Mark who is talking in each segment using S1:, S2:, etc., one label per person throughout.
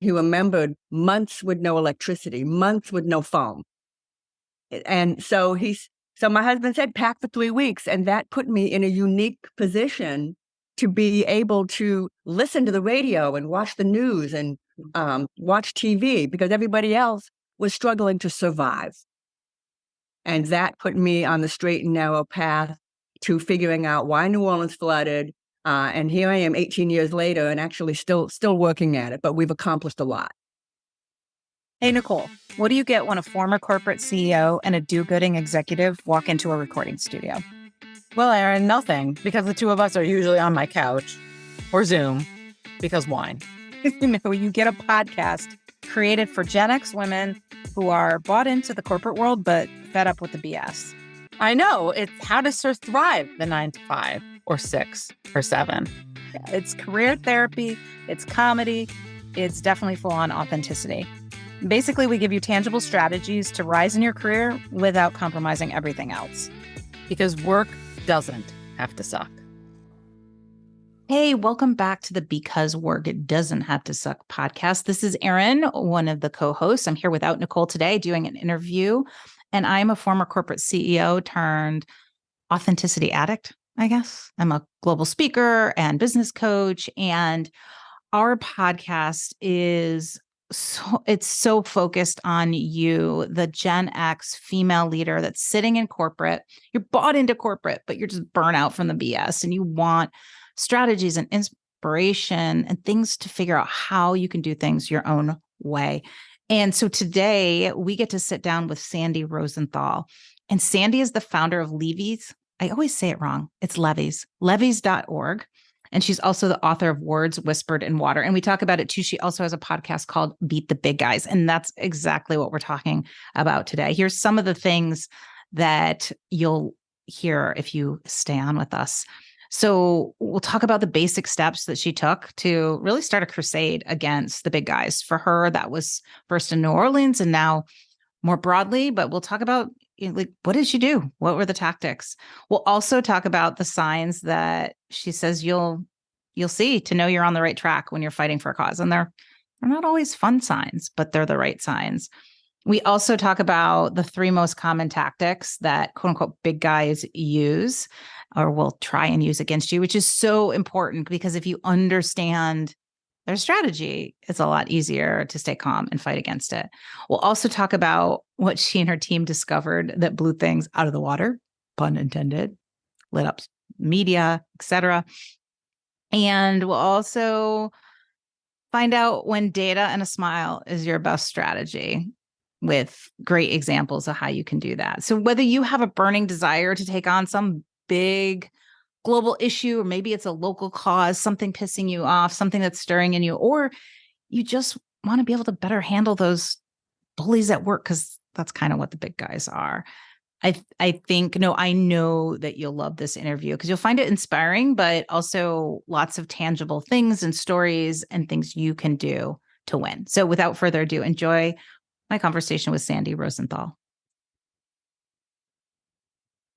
S1: He remembered months with no electricity, months with no phone. And so my husband said, pack for 3 weeks. And that put me in a unique position to be able to listen to the radio and watch the news and watch TV, because everybody else was struggling to survive. And that put me on the straight and narrow path to figuring out why New Orleans flooded. And here I am 18 years later and actually still working at it, but we've accomplished a lot.
S2: Hey, Nicole, what do you get when a former corporate CEO and a do-gooding executive walk into a recording studio?
S3: Well, Aaron, nothing, because the two of us are usually on my couch or Zoom, because wine.
S2: You get a podcast created for Gen X women who are bought into the corporate world, but fed up with the BS.
S3: I know. It's how to thrive the 9 to 5 or 6 or 7.
S2: It's career therapy. It's comedy. It's definitely full-on authenticity. Basically, we give you tangible strategies to rise in your career without compromising everything else.
S3: Because work doesn't have to suck.
S2: Hey, welcome back to the Because Work Doesn't Have to Suck podcast. This is Erin, one of the co-hosts. I'm here without Nicole today doing an interview, and I'm a former corporate CEO turned authenticity addict, I guess. I'm a global speaker and business coach, and our podcast is so focused on you, the Gen X female leader that's sitting in corporate. You're bought into corporate, but you're just burnt out from the BS, and you want strategies and inspiration and things to figure out how you can do things your own way. And so today we get to sit down with Sandy Rosenthal. And Sandy is the founder of Levees. I always say it wrong. It's levees, levees.org. And she's also the author of Words Whispered in Water. And we talk about it too. She also has a podcast called Beat the Big Guys. And that's exactly what we're talking about today. Here's some of the things that you'll hear if you stay on with us. So we'll talk about the basic steps that she took to really start a crusade against the big guys. For her, that was first in New Orleans and now more broadly, but we'll talk about what did she do? What were the tactics? We'll also talk about the signs that she says you'll see to know you're on the right track when you're fighting for a cause. And they're not always fun signs, but they're the right signs. We also talk about the 3 most common tactics that quote unquote big guys use or will try and use against you, which is so important because if you understand their strategy, it's a lot easier to stay calm and fight against it. We'll also talk about what she and her team discovered that blew things out of the water, pun intended, lit up media, etc. And we'll also find out when data and a smile is your best strategy, with great examples of how you can do that. So whether you have a burning desire to take on some big global issue, or maybe it's a local cause, something pissing you off, something that's stirring in you, or you just want to be able to better handle those bullies at work, because that's kind of what the big guys are. I know that you'll love this interview because you'll find it inspiring, but also lots of tangible things and stories and things you can do to win. So without further ado, enjoy my conversation with Sandy Rosenthal.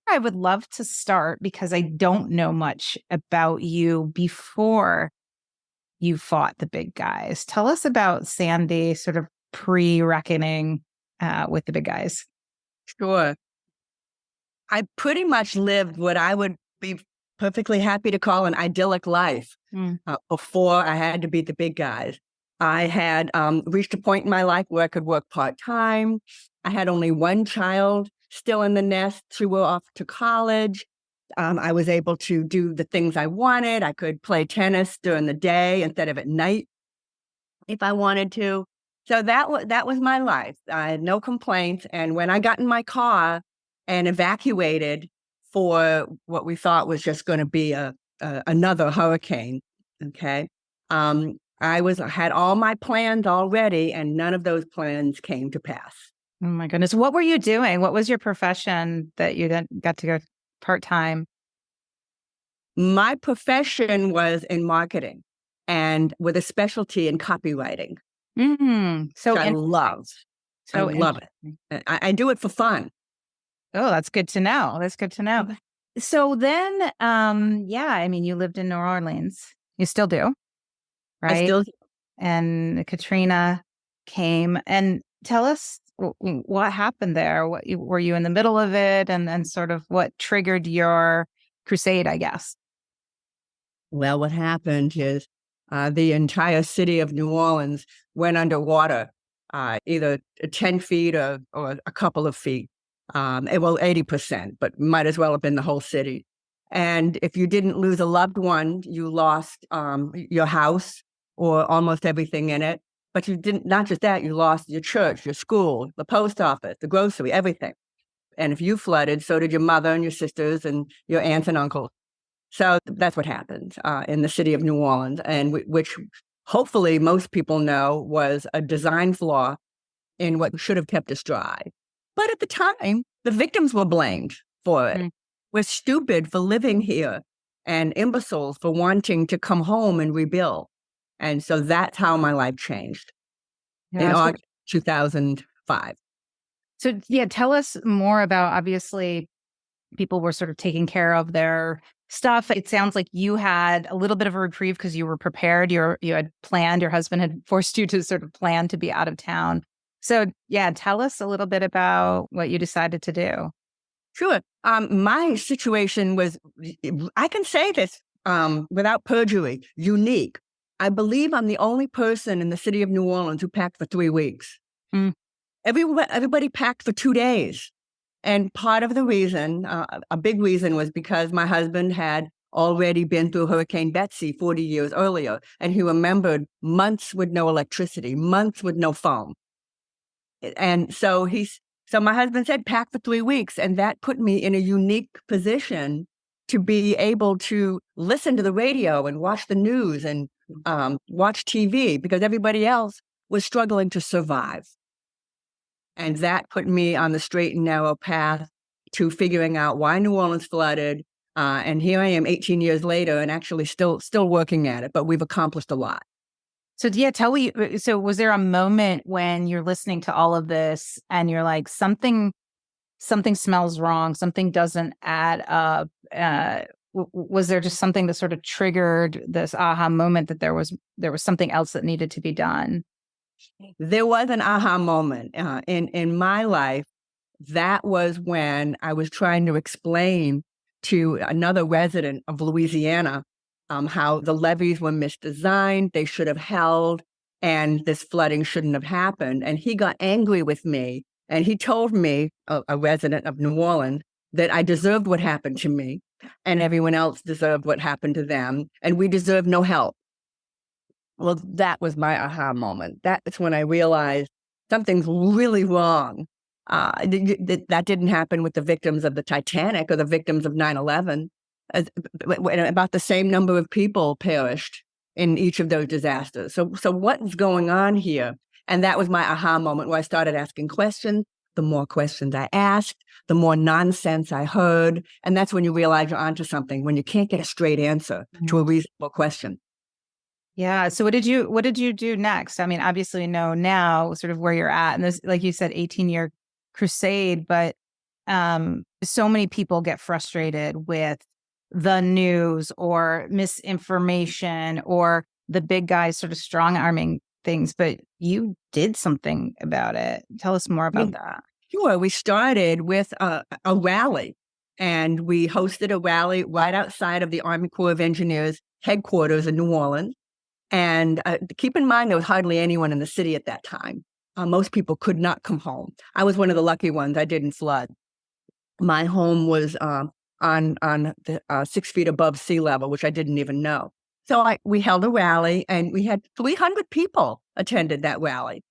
S2: I would love to start because I don't know much about you before you fought the big guys. Tell us about Sandy, sort of pre-reckoning with the big guys.
S1: Sure. I pretty much lived what I would be perfectly happy to call an idyllic life before I had to beat the big guys. I had reached a point in my life where I could work part-time. I had only one child still in the nest. 2 were off to college. I was able to do the things I wanted. I could play tennis during the day instead of at night if I wanted to. So that was my life. I had no complaints. And when I got in my car and evacuated for what we thought was just going to be another hurricane, okay, I had all my plans already, and none of those plans came to pass.
S2: Oh my goodness. What were you doing? What was your profession that you then got to go part-time?
S1: My profession was in marketing and with a specialty in copywriting.
S2: So
S1: I love. I love it. I do it for fun.
S2: Oh, that's good to know. That's good to know. So then, you lived in New Orleans. You still do, right?
S1: I still do.
S2: and Katrina came. And tell us what happened there. Were you in the middle of it, and sort of what triggered your crusade, I guess?
S1: Well, what happened is the entire city of New Orleans went underwater, either 10 feet or a couple of feet. Well, 80%, but might as well have been the whole city. And if you didn't lose a loved one, you lost your house or almost everything in it. But you didn't, not just that, you lost your church, your school, the post office, the grocery, everything. And if you flooded, so did your mother and your sisters and your aunts and uncles. So that's what happened in the city of New Orleans, and which hopefully most people know was a design flaw in what should have kept us dry. But at the time, the victims were blamed for it. We're stupid for living here and imbeciles for wanting to come home and rebuild. And so that's how my life changed in August 2005.
S2: So, yeah, tell us more about, obviously, people were sort of taking care of their stuff. It sounds like you had a little bit of a reprieve because you were prepared. You had planned, your husband had forced you to sort of plan to be out of town. So, yeah, tell us a little bit about what you decided to do.
S1: Sure. My situation was, I can say this without perjury, unique. I believe I'm the only person in the city of New Orleans who packed for 3 weeks. Everybody packed for 2 days. And part of the reason, a big reason, was because my husband had already been through Hurricane Betsy 40 years earlier. And he remembered months with no electricity, months with no phone. And so my husband said, pack for 3 weeks. And that put me in a unique position to be able to listen to the radio and watch the news and watch TV, because everybody else was struggling to survive. And that put me on the straight and narrow path to figuring out why New Orleans flooded. And here I am 18 years later and actually still working at it, but we've accomplished a lot.
S2: So, yeah, so was there a moment when you're listening to all of this and you're like, something smells wrong, something doesn't add up? Was there just something that sort of triggered this aha moment that there was something else that needed to be done?
S1: There was an aha moment in my life. That was when I was trying to explain to another resident of Louisiana how the levees were misdesigned, they should have held, and this flooding shouldn't have happened. And he got angry with me, and he told me, a resident of New Orleans, that I deserved what happened to me, and everyone else deserved what happened to them, and we deserve no help. Well, that was my aha moment. That's when I realized something's really wrong. That didn't happen with the victims of the Titanic or the victims of 9/11. About the same number of people perished in each of those disasters. So what's going on here? And that was my aha moment, where I started asking questions. The more questions I asked, the more nonsense I heard. And that's when you realize you're onto something, when you can't get a straight answer to a reasonable question.
S2: Yeah. So what did you do next? I mean, obviously you know now sort of where you're at. And this, like you said, 18-year crusade, but so many people get frustrated with the news or misinformation or the big guys sort of strong arming things, but you did something about it. Tell us more about that.
S1: Sure. We started with a rally, and we hosted a rally right outside of the Army Corps of Engineers headquarters in New Orleans. And keep in mind, there was hardly anyone in the city at that time. Most people could not come home. I was one of the lucky ones. I didn't flood. My home was on the 6 feet above sea level, which I didn't even know. So we held a rally, and we had 300 people attended that rally,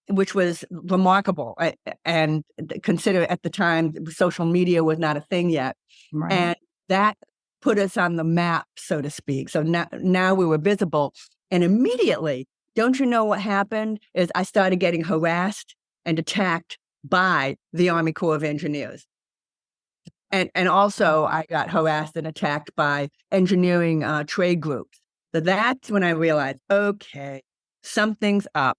S1: which was remarkable. And consider at the time, social media was not a thing yet.
S2: Right.
S1: And that put us on the map, so to speak. So now we were visible. And immediately, don't you know what happened is I started getting harassed and attacked by the Army Corps of Engineers. And also I got harassed and attacked by engineering trade groups. So that's when I realized, okay, something's up.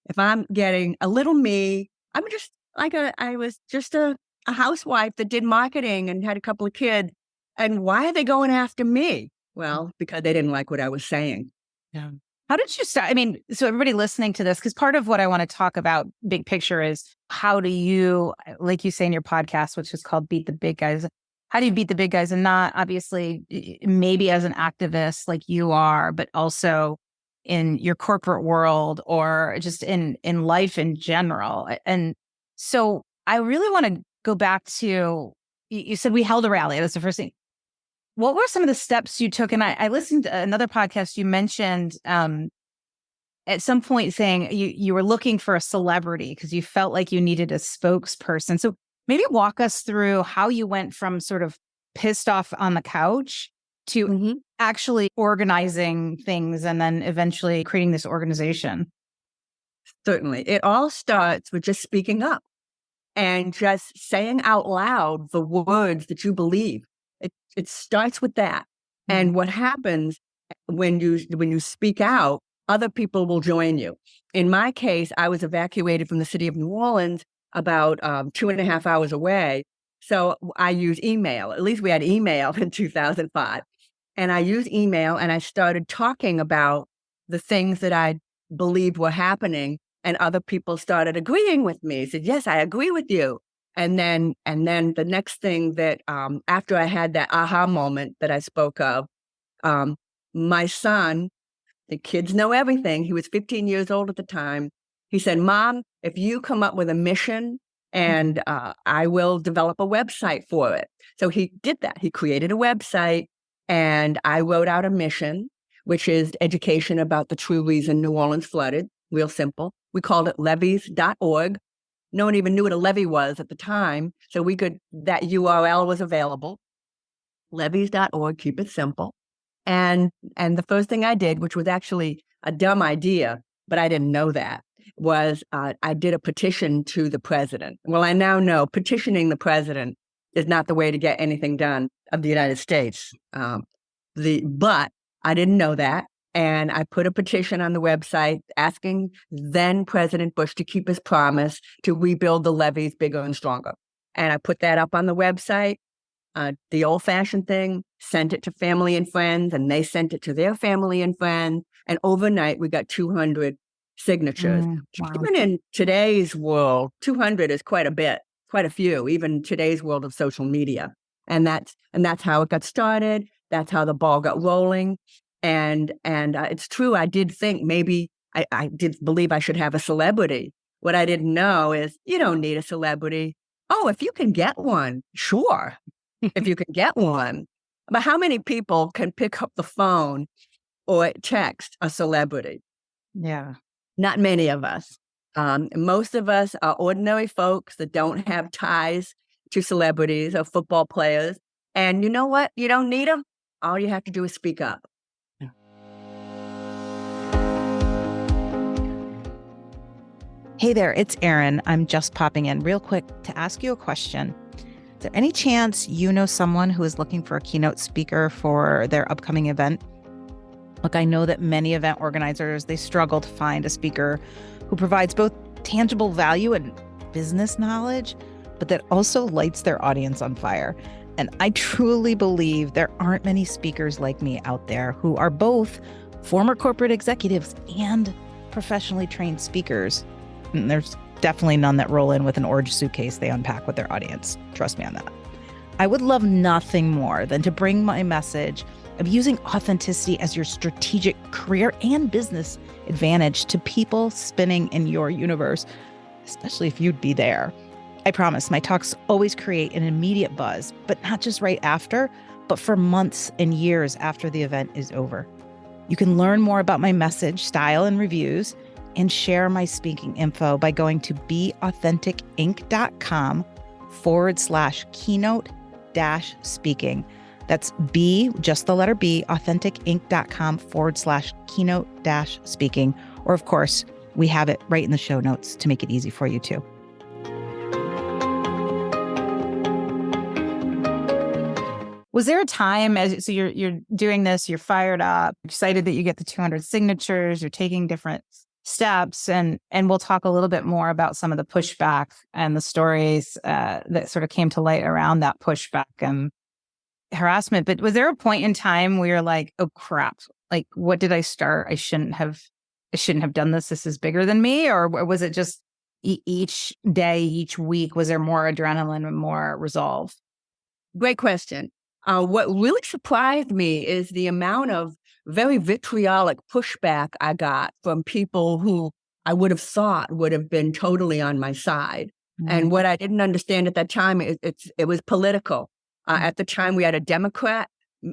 S1: If I'm getting a little me, I was just a housewife that did marketing and had a couple of kids. And why are they going after me? Well, because they didn't like what I was saying.
S3: Yeah.
S2: How did you start? I mean, so everybody listening to this, because part of what I want to talk about big picture is how do you, like you say in your podcast, which is called Beat the Big Guys, how do you beat the big guys? And not obviously maybe as an activist like you are, but also in your corporate world or just in life in general. And so I really want to go back to, you said we held a rally. That's the first thing. What were some of the steps you took? And I listened to another podcast you mentioned at some point saying you were looking for a celebrity because you felt like you needed a spokesperson. So maybe walk us through how you went from sort of pissed off on the couch to actually organizing things and then eventually creating this organization.
S1: Certainly. It all starts with just speaking up and just saying out loud the words that you believe. It starts with that. And what happens when you speak out, other people will join you. In my case, I was evacuated from the city of New Orleans about 2.5 hours away. So I use email. At least we had email in 2005. And I used email and I started talking about the things that I believed were happening. And other people started agreeing with me, said, yes, I agree with you. And then the next thing that after I had that aha moment that I spoke of, my son, the kids know everything. He was 15 years old at the time. He said, Mom, if you come up with a mission and I will develop a website for it. So he did that. He created a website and I wrote out a mission, which is education about the true reason New Orleans flooded. Real simple. We called it levees.org. No one even knew what a levee was at the time. So that URL was available. Levees.org, keep it simple. And the first thing I did, which was actually a dumb idea, but I didn't know that, was I did a petition to the president. Well, I now know petitioning the president is not the way to get anything done of the United States. But I didn't know that. And I put a petition on the website asking then President Bush to keep his promise to rebuild the levees bigger and stronger. And I put that up on the website, the old-fashioned thing, sent it to family and friends, and they sent it to their family and friends. And overnight, we got 200 signatures.
S2: Wow.
S1: Even in today's world, 200 is quite a few, even in today's world of social media. And that's how it got started. That's how the ball got rolling. And it's true, I did think maybe I did believe I should have a celebrity. What I didn't know is you don't need a celebrity. Oh, if you can get one, sure. If you can get one. But how many people can pick up the phone or text a celebrity?
S2: Yeah.
S1: Not many of us. Most of us are ordinary folks that don't have ties to celebrities or football players. And you know what? You don't need them. All you have to do is speak up.
S2: Hey there, it's Erin. I'm just popping in real quick to ask you a question. Is there any chance you know someone who is looking for a keynote speaker for their upcoming event? Look, I know that many event organizers, they struggle to find a speaker who provides both tangible value and business knowledge, but that also lights their audience on fire. And I truly believe there aren't many speakers like me out there who are both former corporate executives and professionally trained speakers. And there's definitely none that roll in with an orange suitcase they unpack with their audience. Trust me on that. I would love nothing more than to bring my message of using authenticity as your strategic career and business advantage to people spinning in your universe, especially if you'd be there. I promise my talks always create an immediate buzz, but not just right after, but for months and years after the event is over. You can learn more about my message, style, and reviews, and share my speaking info by going to beauthenticinc.com/keynote-speaking. That's B, just the letter B, authenticinc.com/keynote-speaking. Or of course, we have it right in the show notes to make it easy for you too. Was there a time so you're doing this, you're fired up, excited that you get the 200 signatures, you're taking different steps, and we'll talk a little bit more about some of the pushback and the stories that sort of came to light around that pushback and harassment. But was there a point in time where you're like, oh crap, Like, what did I start? I shouldn't have done this. This is bigger than me. Or was it just each day, each week, was there more adrenaline and more resolve?
S1: Great question. What really surprised me is the amount of very vitriolic pushback I got from people who I would have thought would have been totally on my side. And what I didn't understand at that time, it was political. At the time, we had a Democrat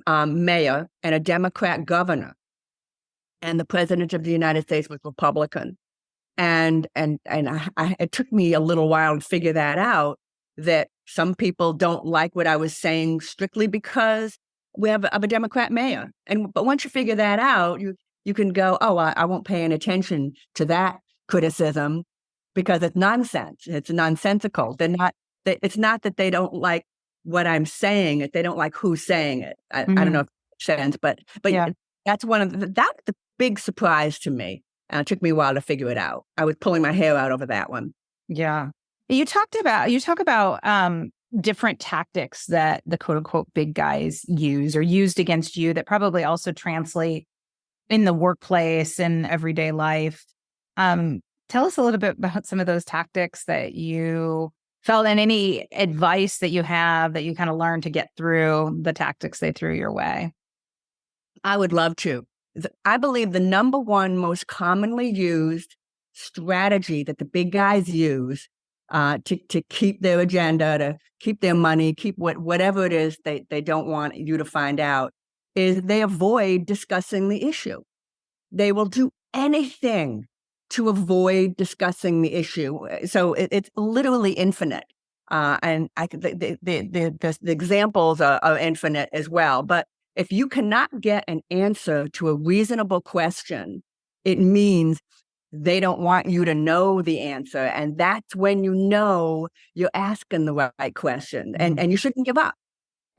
S1: mayor and a Democrat governor, and the president of the United States was Republican. And it took me a little while to figure that out, that some people don't like what I was saying strictly because we have a Democrat mayor. But once you figure that out, you can go, oh, I won't pay any attention to that criticism because it's nonsense. It's nonsensical. It's not that they don't like what I'm saying. They don't like who's saying it. I don't know if it makes sense, but yeah. That's that's the big surprise to me. It took me a while to figure it out. I was pulling my hair out over that one.
S2: Yeah. You talk about different tactics that the quote unquote big guys use or used against you that probably also translate in the workplace and everyday life. Tell us a little bit about some of those tactics that you felt, and any advice that you have that you kind of learned to get through the tactics they threw your way.
S1: I would love to. I believe the number one most commonly used strategy that the big guys use to keep their agenda, to keep their money, keep whatever it is they don't want you to find out, is they avoid discussing the issue. They will do anything to avoid discussing the issue. So it's literally infinite. And the examples are infinite as well. But if you cannot get an answer to a reasonable question, it means they don't want you to know the answer. And that's when you know you're asking the right question. And you shouldn't give up.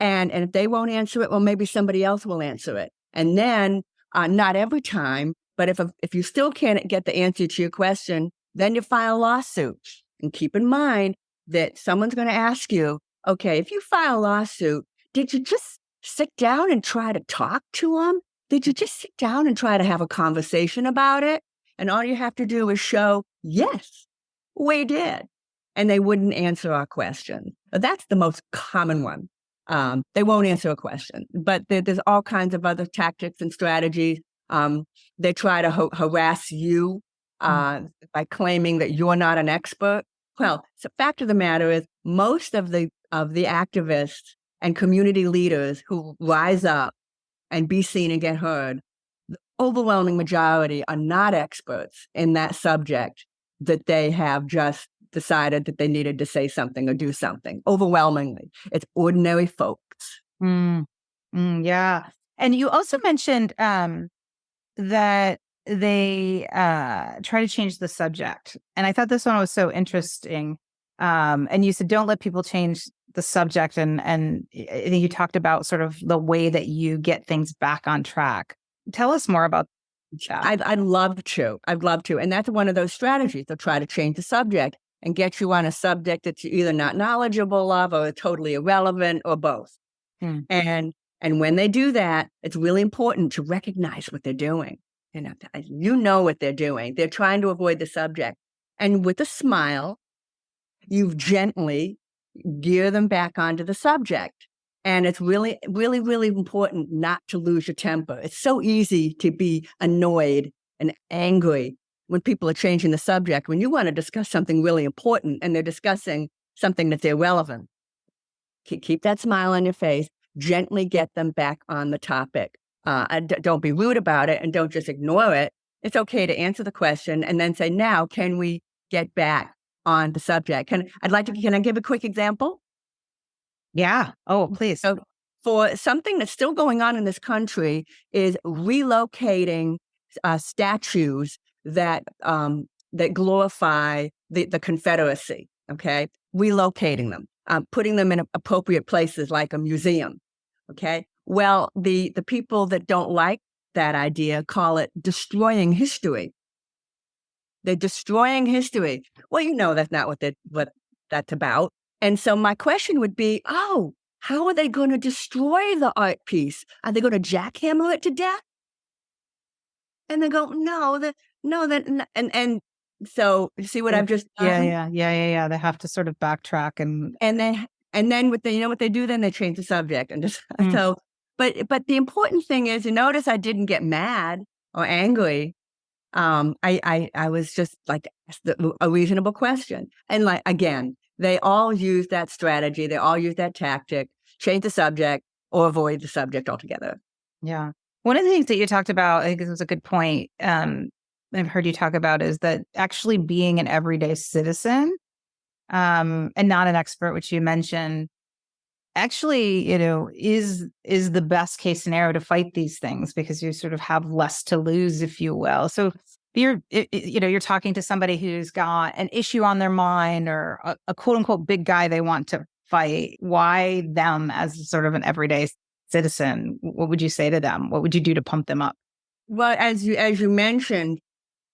S1: And if they won't answer it, well, maybe somebody else will answer it. And then, not every time, but if you still can't get the answer to your question, then you file a lawsuit. And keep in mind that someone's going to ask you, okay, if you file a lawsuit, did you just sit down and try to talk to them? Did you just sit down and try to have a conversation about it? And all you have to do is show, yes, we did. And they wouldn't answer our question. That's the most common one. They won't answer a question. But there's all kinds of other tactics and strategies. They try to harass you by claiming that you're not an expert. Well, the fact of the matter is most of the activists and community leaders who rise up and be seen and get heard, the overwhelming majority are not experts in that subject that they have just decided that they needed to say something or do something. Overwhelmingly, it's ordinary folks.
S2: Yeah. And you also mentioned that they try to change the subject. And I thought this one was so interesting. And you said, don't let people change the subject. And I think you talked about sort of the way that you get things back on track. Tell us more about that.
S1: I'd love to. And that's one of those strategies. They'll try to change the subject and get you on a subject that you're either not knowledgeable of or totally irrelevant or both. And when they do that, it's really important to recognize what they're doing. You know what they're doing. They're trying to avoid the subject. And with a smile, you gently gear them back onto the subject. And it's really, really, really important not to lose your temper. It's so easy to be annoyed and angry when people are changing the subject, when you want to discuss something really important and they're discussing something that's irrelevant. Keep that smile on your face, gently get them back on the topic. Don't be rude about it and don't just ignore it. It's okay to answer the question and then say, now, can we get back on the subject? Can I give a quick example?
S2: Yeah. Oh, please.
S1: So for something that's still going on in this country is relocating statues that glorify the Confederacy, okay? Relocating them, putting them in appropriate places like a museum, okay? Well, the people that don't like that idea call it destroying history. They're destroying history. Well, that's not what that's about. And so my question would be, how are they going to destroy the art piece? Are they going to jackhammer it to death? And they go, no, and so you see what I've just done?
S2: Yeah. They have to sort of backtrack
S1: And then what they, what they do then? They change the subject and just
S2: Mm.
S1: so. But the important thing is, you notice I didn't get mad or angry. I was just like a reasonable question, and like again, they all use that strategy. They all use that tactic: change the subject or avoid the subject altogether.
S2: Yeah. One of the things that you talked about, I think this was a good point, I've heard you talk about, is that actually being an everyday citizen, and not an expert, which you mentioned, actually, is the best case scenario to fight these things because you sort of have less to lose, if you will. So you're talking to somebody who's got an issue on their mind or a quote unquote big guy they want to fight. Why them as sort of an everyday citizen? What would you say to them? What would you do to pump them up?
S1: Well, as you mentioned,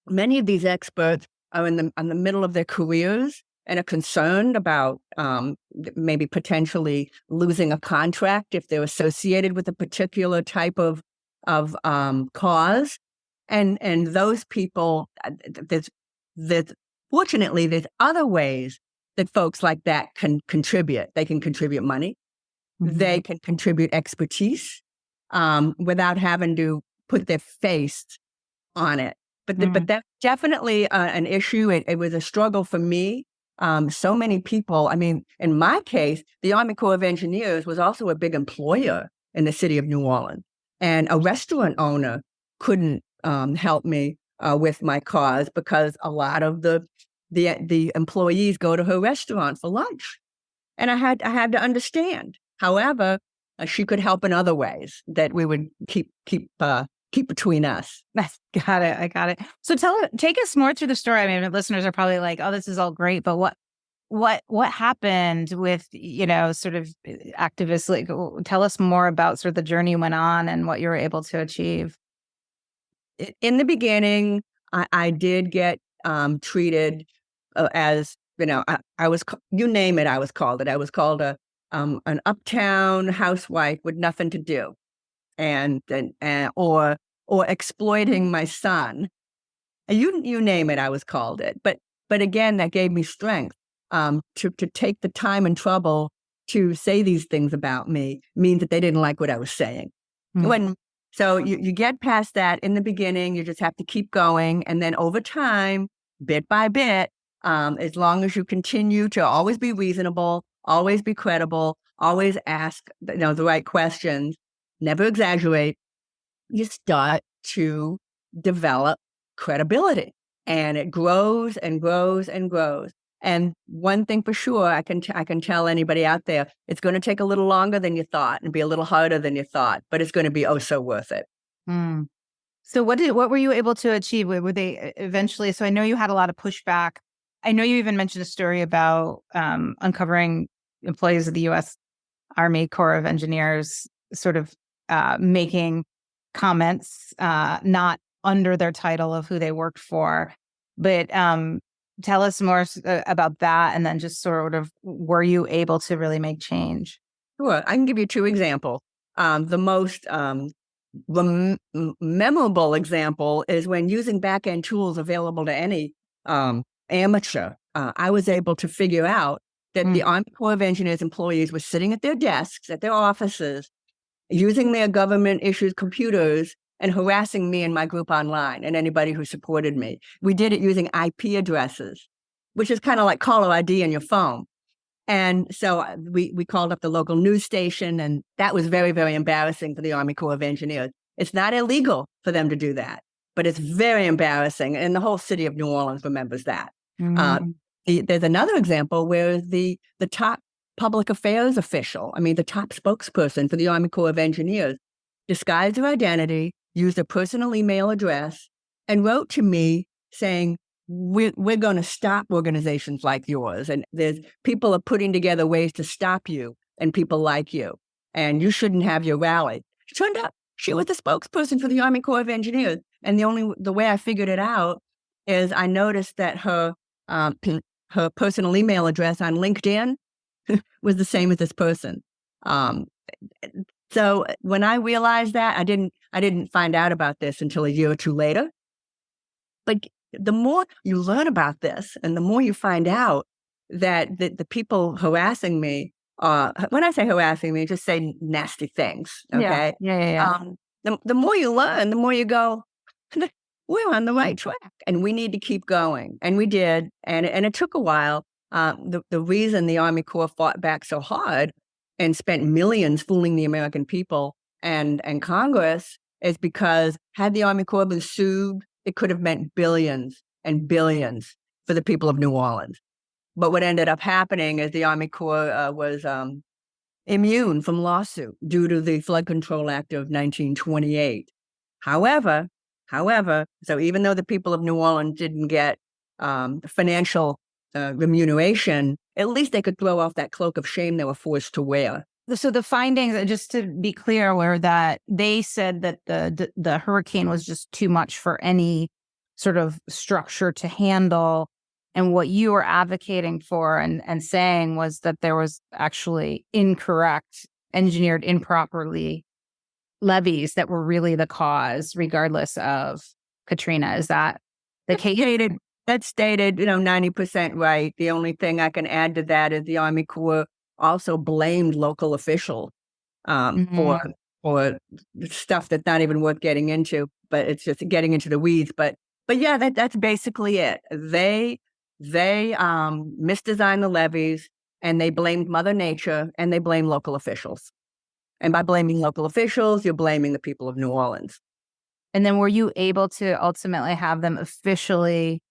S1: many of these experts are in the middle of their careers and are concerned about maybe potentially losing a contract if they're associated with a particular type of cause, and those people, there's fortunately there's other ways that folks like that can contribute. They can contribute money, they can contribute expertise, without having to put their face on it. But that's definitely an issue. It was a struggle for me. So many people, I mean, in my case, the Army Corps of Engineers was also a big employer in the city of New Orleans. And a restaurant owner couldn't help me with my cause because a lot of the employees go to her restaurant for lunch. And I had to understand. However, she could help in other ways that we would keep between us.
S2: Got it. I got it. So take us more through the story. I mean, listeners are probably like, "Oh, this is all great," but what happened with sort of activists? Like, tell us more about sort of the journey you went on and what you were able to achieve.
S1: In the beginning, I did get treated as I was, you name it, I was called it. I was called an uptown housewife with nothing to do, and or exploiting my son. You name it, I was called it. But again, that gave me strength to take the time and trouble to say these things about me means that they didn't like what I was saying. So you get past that. In the beginning, you just have to keep going, and then over time, bit by bit, as long as you continue to always be reasonable, always be credible, always ask the right questions, never exaggerate, you start to develop credibility, and it grows and grows and grows. And one thing for sure, I can tell anybody out there, it's going to take a little longer than you thought and be a little harder than you thought, but it's going to be oh so worth it.
S2: So what were you able to achieve? Were they eventually? So I know you had a lot of pushback. I know you even mentioned a story about uncovering employees of the U.S. Army Corps of Engineers sort of making comments not under their title of who they worked for. But tell us more about that, and then just sort of, were you able to really make change?
S1: Sure. I can give you two examples. The most memorable example is when using back-end tools available to any amateur, I was able to figure out that the Army Corps of Engineers employees were sitting at their desks, at their offices, using their government-issued computers and harassing me and my group online and anybody who supported me. We did it using IP addresses, which is kind of like caller ID on your phone. And so we called up the local news station, and that was very, very embarrassing for the Army Corps of Engineers. It's not illegal for them to do that, but it's very embarrassing. And the whole city of New Orleans remembers that. There's another example where the top public affairs official, the top spokesperson for the Army Corps of Engineers, disguised her identity, used a personal email address, and wrote to me saying, we're going to stop organizations like yours. And there's people are putting together ways to stop you and people like you. And you shouldn't have your rally. It turned out she was the spokesperson for the Army Corps of Engineers. And the way I figured it out is I noticed that her personal email address on LinkedIn was the same as this person. So when I realized that, I didn't find out about this until a year or two later. But the more you learn about this and the more you find out that the people harassing me, when I say harassing me, just say nasty things, okay?
S2: Yeah.
S1: The more you learn, the more you go, we're on the right track and we need to keep going. And we did. And it took a while. The reason the Army Corps fought back so hard and spent millions fooling the American people and Congress is because had the Army Corps been sued, it could have meant billions and billions for the people of New Orleans. But what ended up happening is the Army Corps was immune from lawsuit due to the Flood Control Act of 1928. However, so even though the people of New Orleans didn't get financial remuneration, at least they could throw off that cloak of shame they were forced to wear.
S2: So the findings, just to be clear, were that they said that the hurricane was just too much for any sort of structure to handle. And what you were advocating for and saying was that there was actually incorrect, engineered improperly levees that were really the cause, regardless of Katrina. Is that the case?
S1: That's stated, 90% right. The only thing I can add to that is the Army Corps also blamed local officials for stuff that's not even worth getting into, but it's just getting into the weeds. But yeah, that's basically it. They misdesigned the levees and they blamed Mother Nature and they blamed local officials. And by blaming local officials, you're blaming the people of New Orleans.
S2: And then were you able to ultimately have them officially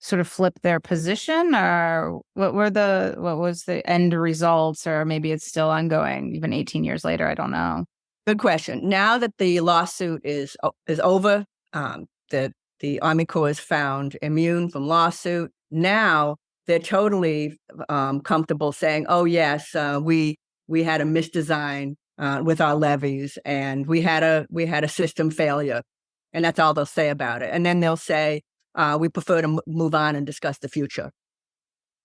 S2: sort of flip their position, or what was the end results, or maybe it's still ongoing even 18 years later? I don't know.
S1: Good question. Now that the lawsuit is over, the Army Corps is found immune from lawsuit. Now they're totally comfortable saying, "Oh yes, we had a misdesign with our levees, and we had a system failure," and that's all they'll say about it. And then they'll say, "We prefer to move on and discuss the future."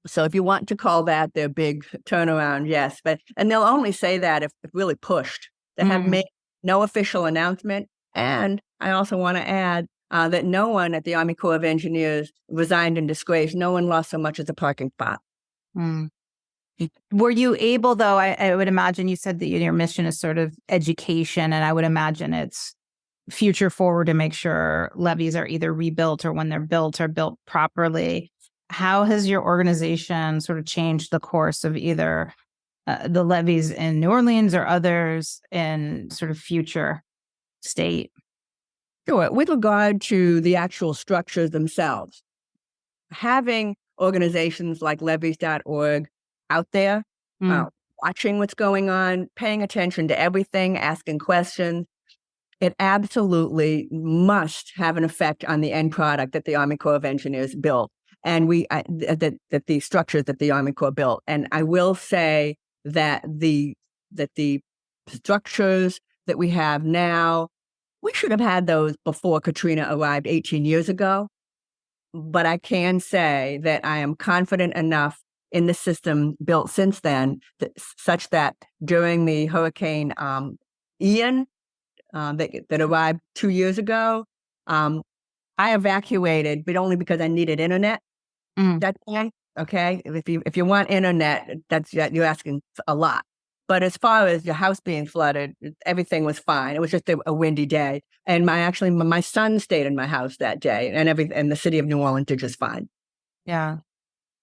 S1: So if you want to call that their big turnaround, yes, and they'll only say that if really pushed. They have made no official announcement, and I also want to add that no one at the Army Corps of Engineers resigned in disgrace. No one lost so much as a parking spot.
S2: Were you able, though, I would imagine you said that your mission is sort of education, and I would imagine it's future forward to make sure levees are either rebuilt or when they're built are built properly. How has your organization sort of changed the course of either the levees in New Orleans or others in sort of future state?
S1: Sure. With regard to the actual structures themselves, having organizations like levees.org out there, watching what's going on, paying attention to everything, asking questions, it absolutely must have an effect on the end product that the Army Corps of Engineers built, and that the structures that the Army Corps built. And I will say that the structures that we have now, we should have had those before Katrina arrived 18 years ago. But I can say that I am confident enough in the system built since then, such that during the Hurricane Ian that arrived 2 years ago, I evacuated, but only because I needed internet. That time, okay. If you want internet, you're asking a lot. But as far as your house being flooded, everything was fine. It was just a windy day, and my son stayed in my house that day, and the city of New Orleans did just fine.
S2: Yeah.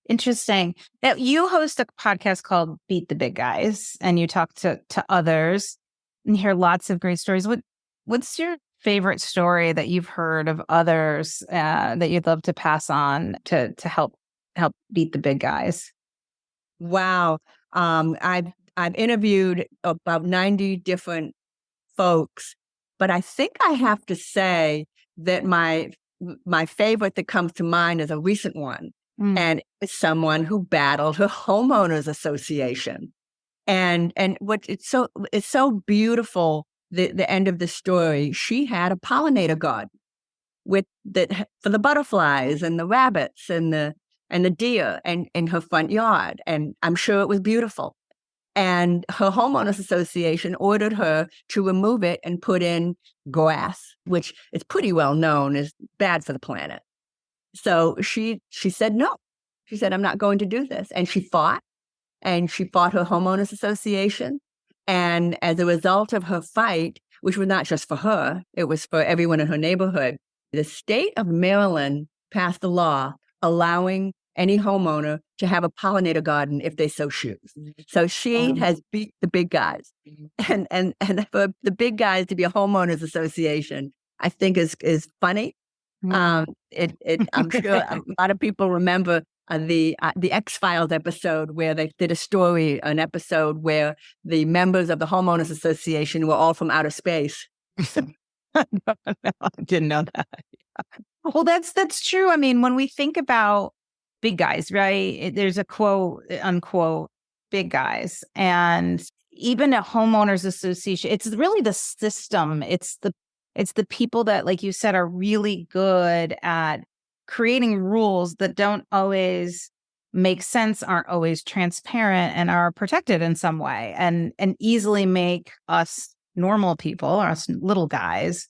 S2: Interesting. Now, you host a podcast called Beat the Big Guys, and you talk to others and hear lots of great stories. What's your favorite story that you've heard of others that you'd love to pass on to help beat the big guys?
S1: Wow. I've interviewed about 90 different folks, but I think I have to say that my favorite that comes to mind is a recent one. And it's someone who battled her homeowners association. And what it's so beautiful, the end of the story, she had a pollinator garden for the butterflies and the rabbits and the deer and in her front yard. And I'm sure it was beautiful. And her homeowners association ordered her to remove it and put in grass, which is pretty well known is bad for the planet. So she said no. She said, I'm not going to do this. And she fought her homeowners association. And as a result of her fight, which was not just for her, it was for everyone in her neighborhood, the state of Maryland passed a law allowing any homeowner to have a pollinator garden if they so choose. So she has beat the big guys. And for the big guys to be a homeowners association, I think is funny. I'm sure a lot of people remember the X-Files episode where they did an episode where the members of the homeowners association were all from outer space.
S2: No, I didn't know that. Well, that's true. I mean, when we think about big guys, right? There's a quote, unquote, big guys. And even a homeowners association, it's really the system. It's the people that, like you said, are really good at creating rules that don't always make sense, aren't always transparent, and are protected in some way, and easily make us normal people, or us little guys,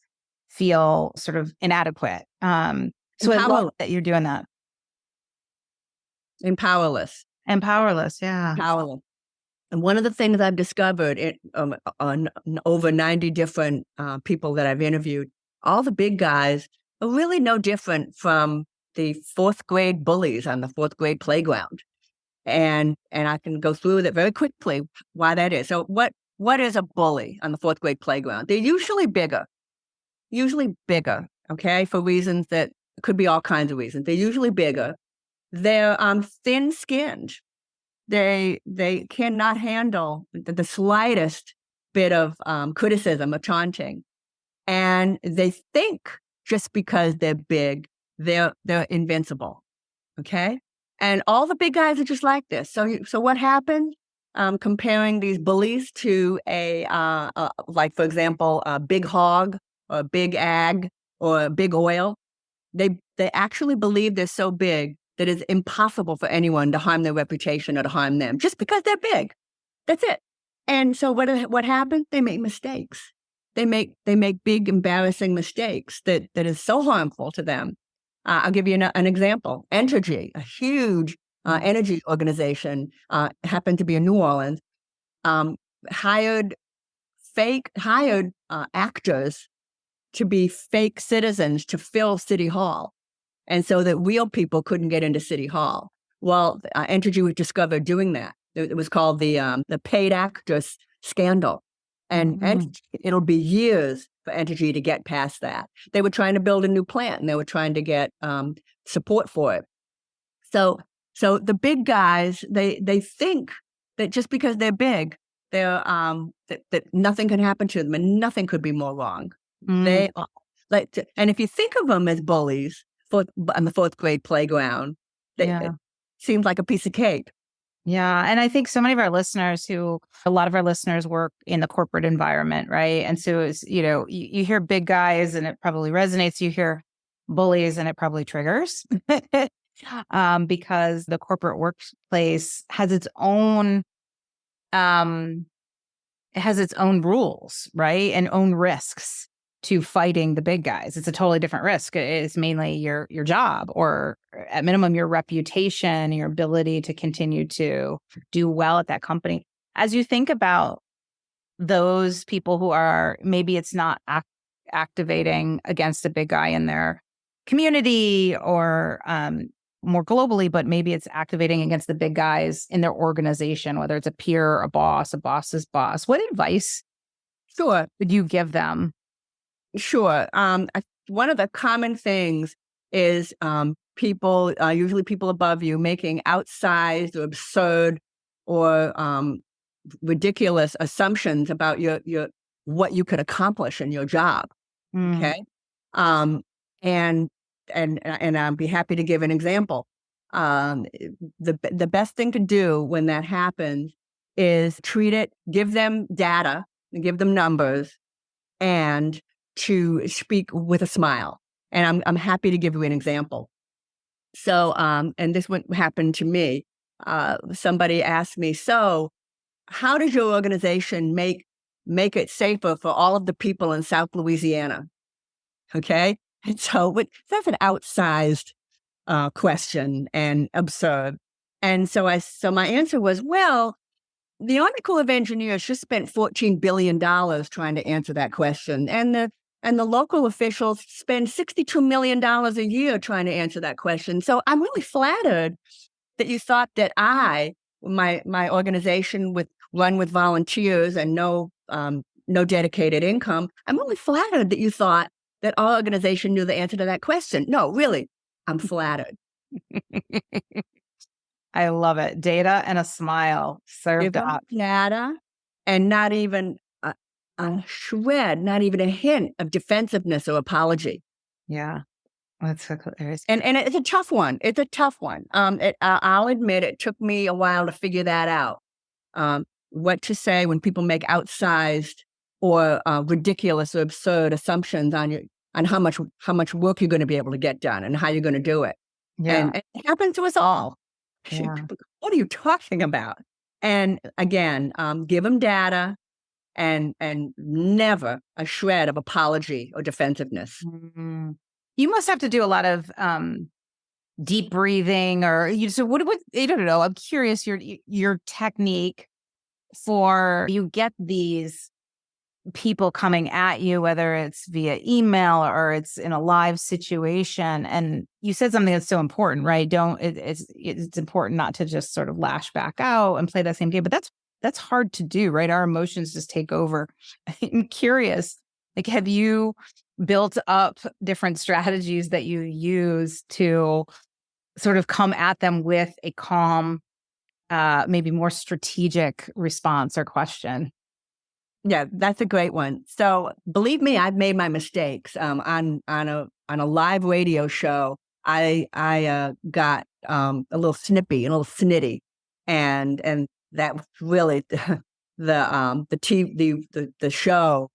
S2: feel sort of inadequate. So I love that you're doing that.
S1: And powerless.
S2: Yeah.
S1: Powerless. And one of the things I've discovered on over 90 different people that I've interviewed, all the big guys are really no different from the fourth grade bullies on the fourth grade playground. And I can go through with it very quickly why that is. So what is a bully on the fourth grade playground? They're usually bigger, okay, for reasons that could be all kinds of reasons. They're usually bigger. They're thin-skinned. They cannot handle the slightest bit of criticism or taunting. And they think just because they're big, they're invincible, okay? And all the big guys are just like this. So what happened? Comparing these bullies to like, for example, a big hog or a big ag or a big oil, they actually believe they're so big that it's impossible for anyone to harm their reputation or to harm them just because they're big. That's it. And so what happened? They make mistakes. They make big, embarrassing mistakes that is so harmful to them. I'll give you an example. Entergy, a huge energy organization, happened to be in New Orleans, hired actors to be fake citizens to fill City Hall. And so that real people couldn't get into City Hall. Well, Entergy was discovered doing that. It was called the paid actors scandal. And it'll be years for Entergy to get past that. They were trying to build a new plant, and they were trying to get support for it. So the big guys, they think that just because they're big, they're that nothing can happen to them, and nothing could be more wrong. They are, and if you think of them as bullies on the fourth grade playground, it seems like a piece of cake.
S2: Yeah. And I think so many of our listeners a lot of our listeners work in the corporate environment, right? And so it's, you hear big guys and it probably resonates. You hear bullies and it probably triggers because the corporate workplace has its own, rules, right? And own risks to fighting the big guys. It's a totally different risk. It's mainly your job, or at minimum, your reputation, your ability to continue to do well at that company. As you think about those people who are, maybe it's not activating against a big guy in their community or more globally, but maybe it's activating against the big guys in their organization, whether it's a peer, or a boss's boss. What advice would you give them?
S1: Sure. One of the common things is people, usually people above you, making outsized or absurd or ridiculous assumptions about your what you could accomplish in your job. Okay. And I'd be happy to give an example. The best thing to do when that happens is give them data, give them numbers, and to speak with a smile. And I'm happy to give you an example. So, and this happened to me. Somebody asked me, so how does your organization make it safer for all of the people in South Louisiana? Okay. And so that's an outsized question and absurd. And so my answer was, well, the Army Corps of Engineers just spent $14 billion trying to answer that question. And the local officials spend $62 million a year trying to answer that question. So I'm really flattered that you thought that my organization run with volunteers and no dedicated income. I'm really flattered that you thought that our organization knew the answer to that question. No, really, I'm flattered.
S2: I love it. Data and a smile served up.
S1: Data and not even a shred, not even a hint of defensiveness or apology.
S2: Yeah. That's so cool.
S1: And it's a tough one. It's a tough one. I'll admit it took me a while to figure that out. What to say when people make outsized or ridiculous or absurd assumptions on how much work you're going to be able to get done and how you're going to do it.
S2: Yeah.
S1: And it happens to us all.
S2: Yeah.
S1: What are you talking about? And again, give them data and never a shred of apology or defensiveness.
S2: Mm-hmm. You must have to do a lot of deep breathing, or so what I don't know. I'm curious your technique for you get these people coming at you, whether it's via email or it's in a live situation. And you said something that's so important, right? It's important not to just sort of lash back out and play that same game, but that's hard to do, right? Our emotions just take over. I'm curious, like, have you built up different strategies that you use to sort of come at them with a calm, maybe more strategic response or question?
S1: Yeah, that's a great one. So believe me, I've made my mistakes. On a live radio show, I got a little snippy, a little snitty, and that was really the show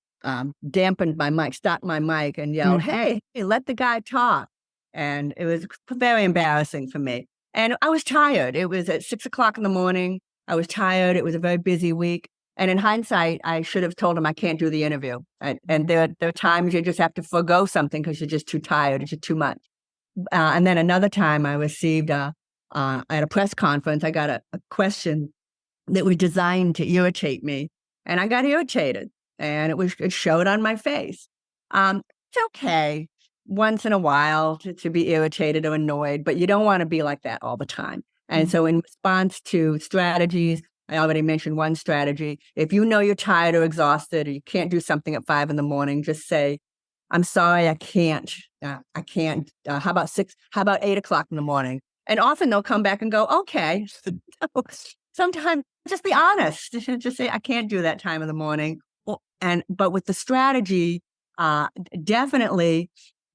S1: dampened my mic, stopped my mic, and yelled, "Hey, let the guy talk!" And it was very embarrassing for me. And I was tired. It was at 6:00 in the morning. I was tired. It was a very busy week. And in hindsight, I should have told him I can't do the interview. And there are times you just have to forgo something because you're just too tired. It's just too much. And then another time I received at a press conference, I got a question that was designed to irritate me. And I got irritated. And it showed on my face. It's okay once in a while to be irritated or annoyed, but you don't want to be like that all the time. And so in response to strategies, I already mentioned one strategy. If you know you're tired or exhausted or you can't do something at 5 a.m, just say, "I'm sorry, I can't. I can't. How about 6? How about 8:00 in the morning?" And often they'll come back and go, "Okay." Sometimes just be honest. Just say, "I can't do that time of the morning." But with the strategy, definitely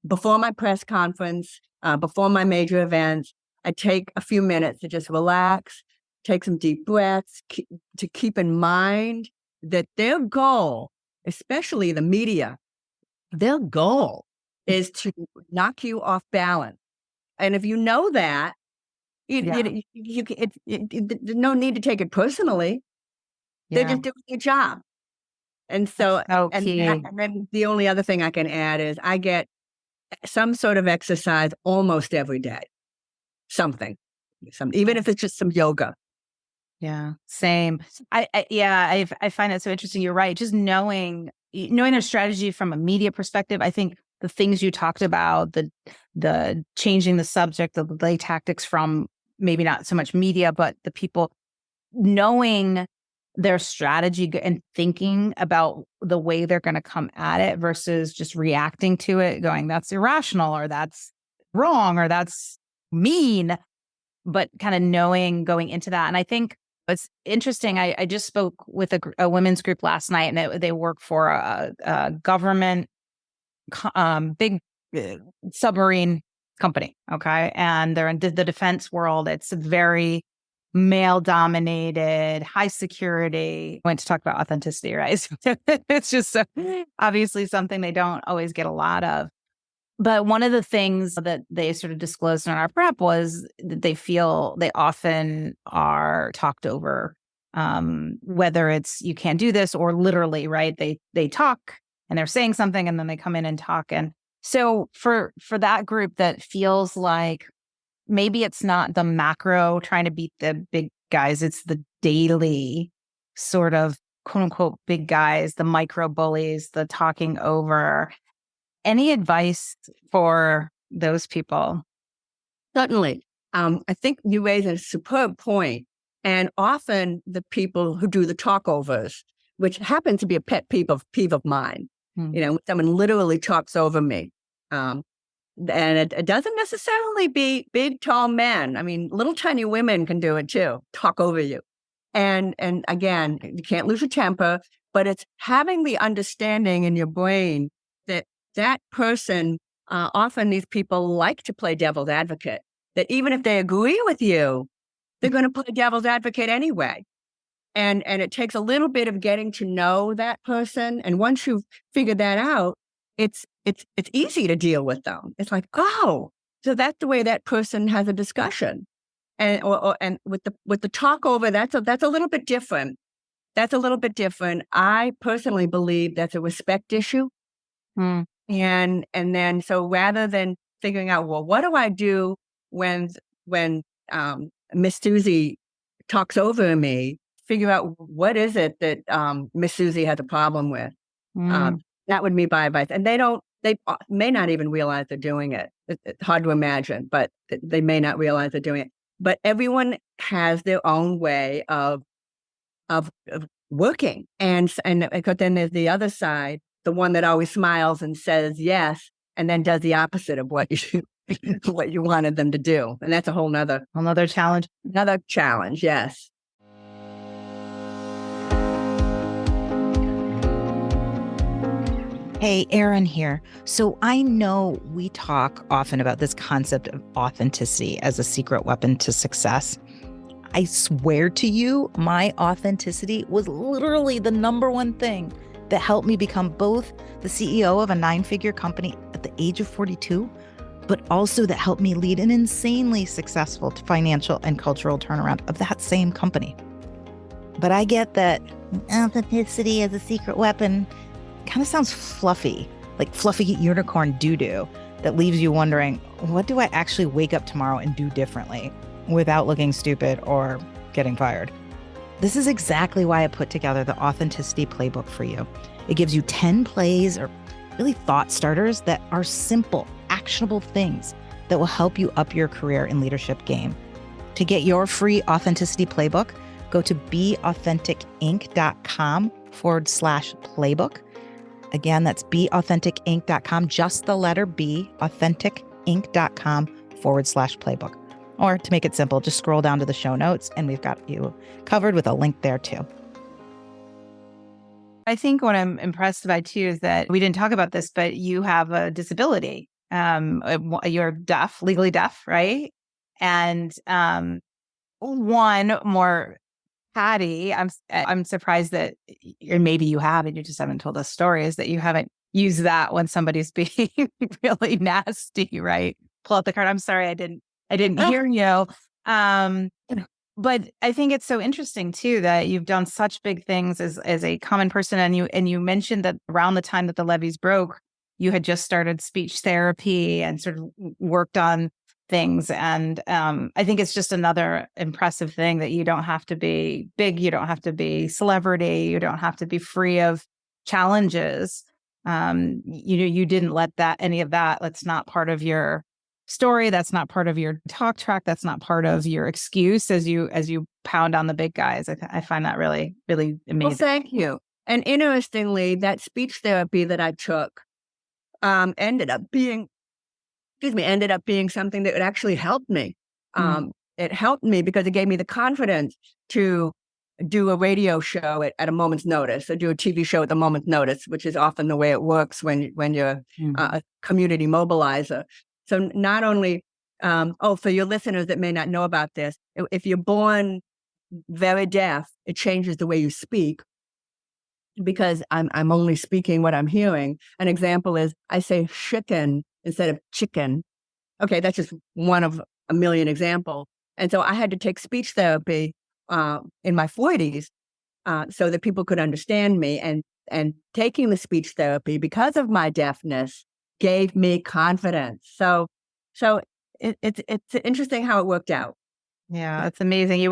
S1: before my press conference, before my major events, I take a few minutes to just relax. Take some deep breaths to keep in mind that their goal, especially the media, their goal is to knock you off balance. And if you know that, there's no need to take it personally. They're just doing their job. And so, and then the only other thing I can add is I get some sort of exercise almost every day. Something, even if it's just some yoga.
S2: Yeah, same. I find it so interesting. You're right. Just knowing their strategy from a media perspective. I think the things you talked about, the changing the subject, the delay tactics from maybe not so much media, but the people knowing their strategy and thinking about the way they're going to come at it versus just reacting to it, going, "That's irrational," or "That's wrong," or "That's mean," but kind of knowing going into that. And I think it's interesting. I just spoke with a women's group last night, and they work for a government big submarine company. Okay. And they're in the defense world. It's very male dominated, high security. I went to talk about authenticity, right? It's just obviously something they don't always get a lot of. But one of the things that they sort of disclosed in our prep was that they feel they often are talked over whether it's you can't do this or literally, right? They talk and they're saying something and then they come in and talk. And so for that group that feels like maybe it's not the macro trying to beat the big guys, it's the daily sort of quote unquote big guys, the micro bullies, the talking over. Any advice for those people?
S1: Certainly. I think you raise a superb point. And often the people who do the talkovers, which happens to be a pet peeve of mine, when someone literally talks over me. And it doesn't necessarily be big, tall men. I mean, little tiny women can do it too, talk over you. And again, you can't lose your temper, but it's having the understanding in your brain that that person, often these people like to play devil's advocate, that even if they agree with you, they're going to play devil's advocate anyway. And it takes a little bit of getting to know that person. And once you've figured that out, it's easy to deal with them. It's like, oh, so that's the way that person has a discussion. And and with the talk over, that's a little bit different. That's a little bit different. I personally believe that's a respect issue. And then so rather than figuring out, well, what do I do when Miss Susie talks over me, figure out what is it that Miss Susie has a problem with. That would be my advice. And they may not even realize they're doing it. It's hard to imagine, but they may not realize they're doing it. But everyone has their own way of working. And because then there's the other side, the one that always smiles and says yes, and then does the opposite of what you wanted them to do. And that's a whole nother
S2: challenge.
S1: Another challenge, yes.
S2: Hey, Erin here. So I know we talk often about this concept of authenticity as a secret weapon to success. I swear to you, my authenticity was literally the number one thing that helped me become both the CEO of a 9-figure company at the age of 42, but also that helped me lead an insanely successful financial and cultural turnaround of that same company. But I get that authenticity as a secret weapon kind of sounds fluffy, like fluffy unicorn doo-doo that leaves you wondering, what do I actually wake up tomorrow and do differently without looking stupid or getting fired? This is exactly why I put together the Authenticity Playbook for you. It gives you 10 plays or really thought starters that are simple, actionable things that will help you up your career and leadership game. To get your free Authenticity Playbook, go to beauthenticinc.com/playbook. Again, that's beauthenticinc.com, just the letter B, authenticinc.com/playbook. Or to make it simple, just scroll down to the show notes and we've got you covered with a link there too. I think what I'm impressed by too is that we didn't talk about this, but you have a disability. You're deaf, legally deaf, right? And one more, Patty, I'm surprised that, or maybe you have, and you just haven't told us stories, that you haven't used that when somebody's being really nasty, right? Pull out the card. I'm sorry, I didn't hear you. But I think it's so interesting too that you've done such big things as a common person, and you mentioned that around the time that the levees broke, you had just started speech therapy and sort of worked on things. And I think it's just another impressive thing that you don't have to be big, you don't have to be celebrity, you don't have to be free of challenges. You didn't let any of that. That's not part of your story. That's not part of your talk track. That's not part of your excuse as you pound on the big guys. I find that really, really amazing.
S1: Well, thank you. And interestingly, that speech therapy that I took ended up being something that would actually help me. It helped me because it gave me the confidence to do a radio show at a moment's notice, or do a TV show at the moment's notice, which is often the way it works when you're a community mobilizer. So not only, for your listeners that may not know about this, if you're born very deaf, it changes the way you speak, because I'm only speaking what I'm hearing. An example is I say chicken instead of chicken. Okay, that's just one of a million examples. And so I had to take speech therapy in my 40s so that people could understand me. And taking the speech therapy because of my deafness gave me confidence. So it's interesting how it worked out.
S2: Yeah, it's amazing. You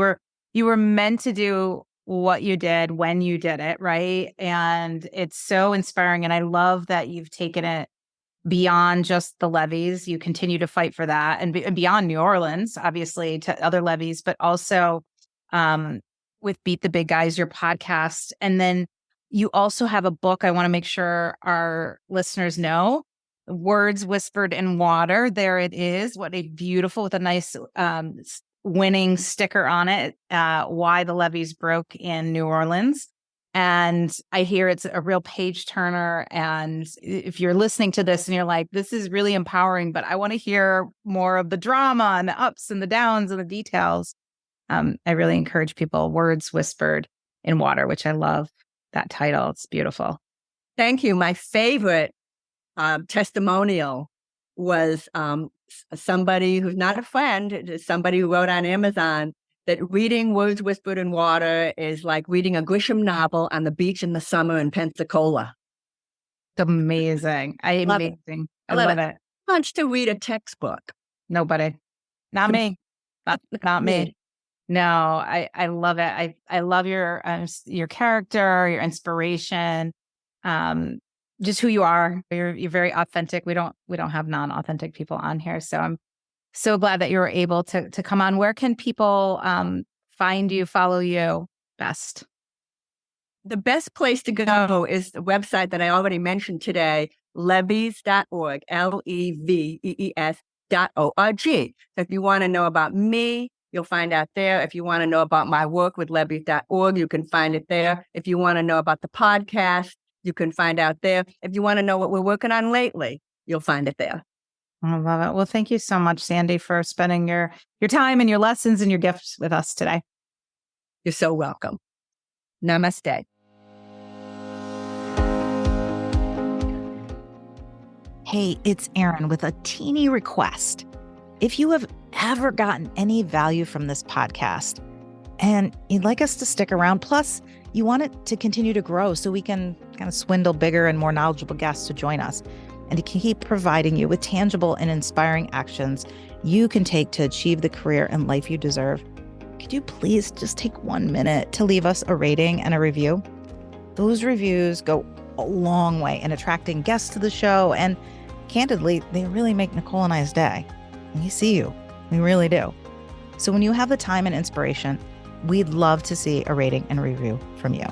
S2: were meant to do what you did when you did it, right? And it's so inspiring. And I love that you've taken it beyond just the levees. You continue to fight for that, and beyond New Orleans, obviously, to other levees, but also with Beat the Big Guys, your podcast. And then you also have a book I want to make sure our listeners know. Words Whispered in Water. There it is. What a beautiful, with a nice winning sticker on it, Why the Levees Broke in New Orleans. And I hear it's a real page turner. And if you're listening to this and you're like, this is really empowering, but I want to hear more of the drama and the ups and the downs and the details, I really encourage people. Words Whispered in Water, which I love that title. It's beautiful.
S1: Thank you. My favorite testimonial was somebody who's not a friend, somebody who wrote on Amazon that reading Words Whispered in Water is like reading a Grisham novel on the beach in the summer in Pensacola.
S2: Amazing. I love it.
S1: Who wants to read a textbook?
S2: Nobody. Not me. Not me. No, I love it. I love your character, your inspiration, just who you are. You're very authentic. We don't have non-authentic people on here, so I'm so glad that you were able to come on. Where can people find you, follow you best?
S1: The best place to go is the website that I already mentioned today, levees.org, levees.org. So if you want to know about me, you'll find out there. If you want to know about my work with levees.org, you can find it there. If you want to know about the podcast, you can find out there. If you want to know what we're working on lately, you'll find it there.
S2: I love it. Well, thank you so much, Sandy, for spending your time and your lessons and your gifts with us today.
S1: You're so welcome. Namaste.
S2: Hey, it's Erin with a teeny request. If you have ever gotten any value from this podcast and you'd like us to stick around, plus you want it to continue to grow so we can kind of swindle bigger and more knowledgeable guests to join us, and to keep providing you with tangible and inspiring actions you can take to achieve the career and life you deserve, could you please just take 1 minute to leave us a rating and a review? Those reviews go a long way in attracting guests to the show, and candidly, they really make Nicole and I's day. We see you. We really do. So when you have the time and inspiration, we'd love to see a rating and review from you.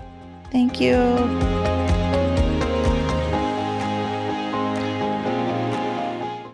S2: Thank you.